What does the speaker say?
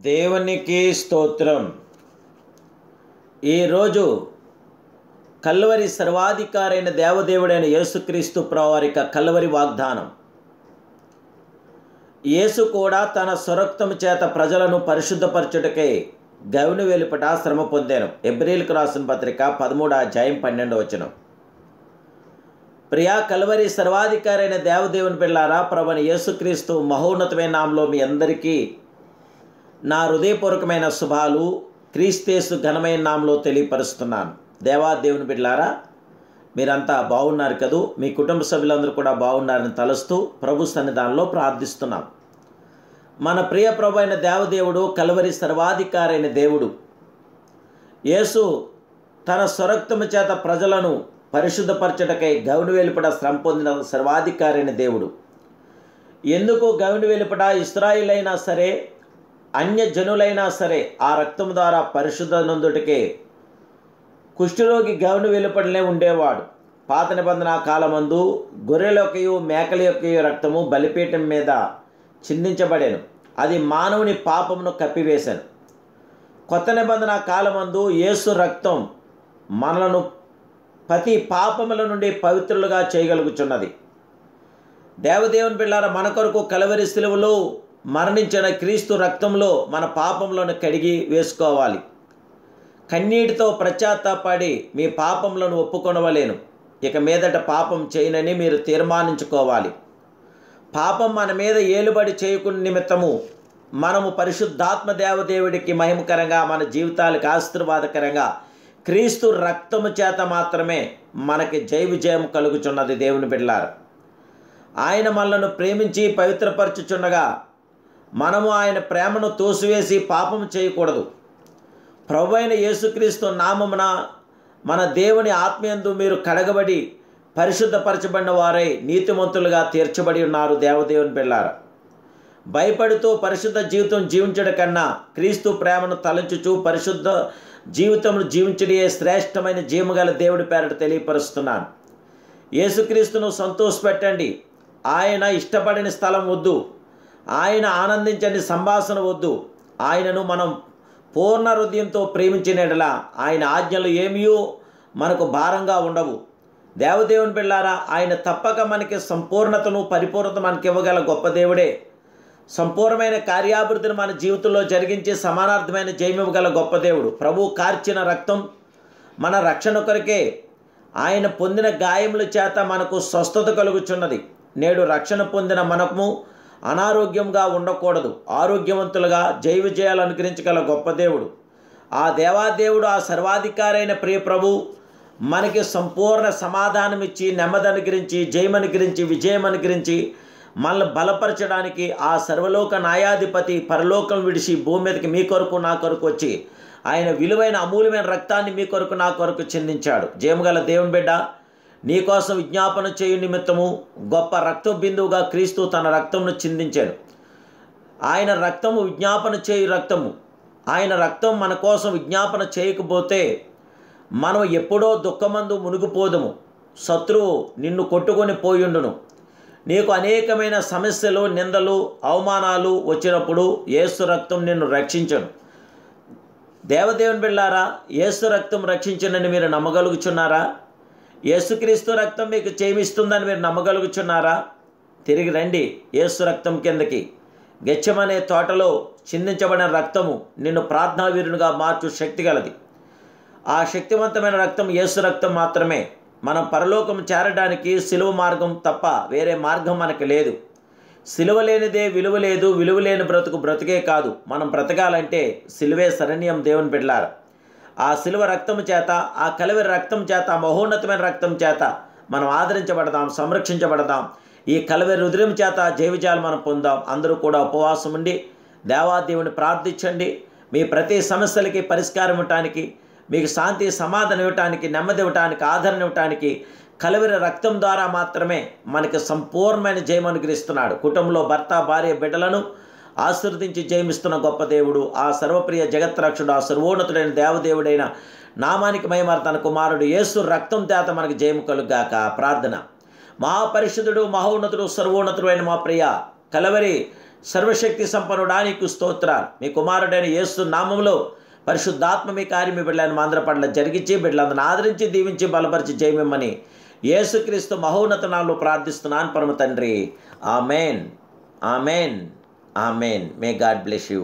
దేవునికి స్తోత్రం. ఈరోజు కల్వరి సర్వాధికారైన దేవదేవుడైన యేసుక్రీస్తు ప్రభువారి కల్వరి వాగ్దానం. యేసు కూడా తన స్వరక్తము చేత ప్రజలను పరిశుద్ధపరచుటకై గవిని వెలుపట శ్రమ పొందాను. హెబ్రీయులకు రాసిన పత్రిక 13వ అధ్యాయం 12వ వచనం. ప్రియా కల్వరి సర్వాధికారైన దేవదేవుని పిల్లారా, ప్రభువైన యేసుక్రీస్తు మహోన్నతమైన నామములో మీ అందరికీ నా హృదయపూర్వకమైన శుభాలు క్రీస్తేసు ఘనమైన నామములో తెలియపరుస్తున్నాను. దేవాదేవుని బిడ్డలారా, మీరంతా బాగున్నారు కదూ? మీ కుటుంబ సభ్యులందరూ కూడా బాగున్నారని తలుస్తూ ప్రభు సన్నిధానంలో ప్రార్థిస్తున్నాం. మన ప్రియ ప్రభు అయిన దేవదేవుడు కల్వరి సర్వాధికారైన దేవుడు. యేసు తన స్వరక్తము చేత ప్రజలను పరిశుద్ధపరచటకై గవిని వెలుపట శ్రమ పొందిన సర్వాధికారైన దేవుడు. ఎందుకు గవిని వెలుపట? ఇశ్రాయేలైనా సరే, అన్య జనులైనా సరే ఆ రక్తం ద్వారా పరిశుద్ధ నొందుటకే కుష్ఠరోగి గవిని వెలుపటనే ఉండేవాడు. పాత నిబంధన కాలమందు గొర్రెల యొక్కయు మేకల యొక్కయు రక్తము బలిపీఠం మీద చిందించబడేను. అది మానవుని పాపమును కప్పివేశాను. కొత్త నిబంధన కాలమందు యేసు రక్తం మనలను ప్రతి పాపముల నుండి పవిత్రులుగా చేయగలుగుచున్నది. దేవదేవుని బిడ్డలారా, మన కొరకు కల్వరి శిలువలో మరణించిన క్రీస్తు రక్తంలో మన పాపములను కడిగి వేసుకోవాలి. కన్నీటితో పశ్చాత్తాపడి మీ పాపములను ఒప్పుకొనవలేను. ఇక మీదట పాపం చేయనని మీరు తీర్మానించుకోవాలి. పాపం మన మీద ఏలుబడి చేయకుని నిమిత్తము మనము పరిశుద్ధాత్మ దేవదేవుడికి మహిమకరంగా, మన జీవితాలకు ఆశీర్వాదకరంగా క్రీస్తు రక్తము చేత మాత్రమే మనకి జయ విజయం కలుగుచున్నది. దేవుని బిడ్డలారా, ఆయన మనలను ప్రేమించి పవిత్రపరచుచుండగా మనము ఆయన ప్రేమను తోసివేసి పాపం చేయకూడదు. ప్రభువైన యేసుక్రీస్తు నామమున మన దేవుని ఆత్మయందు మీరు కడగబడి పరిశుద్ధపరచబడిన వారై నీతిమంతులుగా తీర్చబడి ఉన్నారు. దేవదేవుని బిడ్డలారా, భయపడుతూ పరిశుద్ధ జీవితం జీవించడం కన్నా క్రీస్తు ప్రేమను తలంచుచు పరిశుద్ధ జీవితమును జీవించడే శ్రేష్టమైన జీవగల దేవుడి పేరట తెలియపరుస్తున్నాను. యేసుక్రీస్తును సంతోషపెట్టండి. ఆయన ఇష్టపడిన స్థలం వద్దు, ఆయన ఆనందించని సంభాషణ వద్దు. ఆయనను మనం పూర్ణ హృదయంతో ప్రేమించిన యెడల ఆయన ఆజ్ఞలు ఏమీయూ మనకు భారంగా ఉండవు. దేవదేవుని బిడ్డలారా, ఆయన తప్పక మనకి సంపూర్ణతను, పరిపూర్ణత మనకి ఇవ్వగల గొప్ప దేవుడే. సంపూర్ణమైన కార్యాభివృద్ధిని మన జీవితంలో జరిగించి సమానార్థమైన జయమివ్వగల గొప్ప దేవుడు. ప్రభు కార్చిన రక్తం మన రక్షణ కొరకే. ఆయన పొందిన గాయముల చేత మనకు స్వస్థత కలుగుచున్నది. నేడు రక్షణ పొందిన మనము అనారోగ్యంగా ఉండకూడదు, ఆరోగ్యవంతులుగా జయ విజయాలు అనుగ్రహించగల గొప్ప దేవుడు. ఆ దేవాదేవుడు, ఆ సర్వాధికారైన ప్రియ ప్రభు మనకి సంపూర్ణ సమాధానం ఇచ్చి, నెమ్మది అనుగ్రహించి, జయం అనుగ్రహించి, విజయం అనుగ్రహించి మనల్ని బలపరచడానికి ఆ సర్వలోక న్యాయాధిపతి పరలోకం విడిచి భూమి మీదకి మీ కొరకు నా కొరకు వచ్చి ఆయన విలువైన అమూల్యమైన రక్తాన్ని మీ కొరకు నా కొరకు చెందించాడు. జయముగల దేవుని బిడ్డ, నీకోసం విజ్ఞాపన చేయు నిమిత్తము గొప్ప రక్త బిందువుగా క్రీస్తు తన రక్తమును చిందించాడు. ఆయన రక్తము విజ్ఞాపన చేయు రక్తము. ఆయన రక్తం మన కోసం విజ్ఞాపన చేయకపోతే మనం ఎప్పుడో దుఃఖమందు మునిగిపోదుము. శత్రువు నిన్ను కొట్టుకొని పోయుండును. నీకు అనేకమైన సమస్యలు, నిందలు, అవమానాలు వచ్చినప్పుడు యేసు రక్తం నిన్ను రక్షించను. దేవదేవుని బిడ్డలారా, యేసు రక్తం రక్షించనని మీరు నమ్మగలుగుచున్నారా? యేసుక్రీస్తు రక్తం మీకు చేమిస్తుందని మీరు నమ్మగలుగుచున్నారా? తిరిగి రండి యేసు రక్తం కిందకి. గెత్సేమనే తోటలో చిందించబడిన రక్తము నిన్ను ప్రార్థనావీరునిగా మార్చు శక్తి గలది. ఆ శక్తివంతమైన రక్తం యేసు రక్తం మాత్రమే. మనం పరలోకం చేరడానికి సిలువ మార్గం తప్ప వేరే మార్గం మనకి లేదు. సిలువ లేనిదే విలువ లేదు, విలువ లేని బ్రతుకు బ్రతుకే కాదు. మనం బ్రతకాలంటే సిలువే శరణ్యం. దేవుని బిడ్డలారా, ఆ సిలువ రక్తం చేత, ఆ కల్వరి రక్తం చేత, ఆ మహోన్నతమైన రక్తం చేత మనం ఆదరించబడదాం, సంరక్షించబడదాం. ఈ కల్వరి రుద్రం చేత జయ విజయాలు మనం పొందాం. అందరూ కూడా ఉపవాసం ఉండి దేవాదేవుని ప్రార్థించండి. మీ ప్రతి సమస్యలకి పరిష్కారం ఇవ్వటానికి, మీకు శాంతి సమాధానం ఇవ్వటానికి, నెమ్మది ఇవ్వటానికి, ఆదరణ ఇవ్వటానికి కల్వరి రక్తం ద్వారా మాత్రమే మనకి సంపూర్ణమైన జయం అనుగ్రహిస్తున్నాడు. కుటుంబంలో భర్త, భార్య, బిడ్డలను ఆశీర్వదించి జయమిస్తున్న గొప్ప దేవుడు, ఆ సర్వప్రియ జగత్రక్షుడు, ఆ సర్వోన్నతుడైన దేవదేవుడైన నామానికి మహిమ తన కుమారుడు యేసు రక్తం చేత మనకి జయం కలుగాక. ప్రార్థన. మహాపరిశుద్ధుడు, మహోన్నతుడు, సర్వోన్నతుడు అయిన మా ప్రియ కల్వరి సర్వశక్తి సంపన్నుడా నీకు స్తోత్రాలు. మీ కుమారుడైన యేసు నామములో పరిశుద్ధాత్మ మీ కార్యం మీ బిడ్డలను మా అందరి పట్ల జరిగించి బిడ్డలందరిని ఆదరించి దీవించి బలపరిచి జయమిమ్మని యేసుక్రీస్తు మహోన్నత నామములో ప్రార్థిస్తున్నాను పరమ తండ్రి. Amen, amen, amen. May God bless you.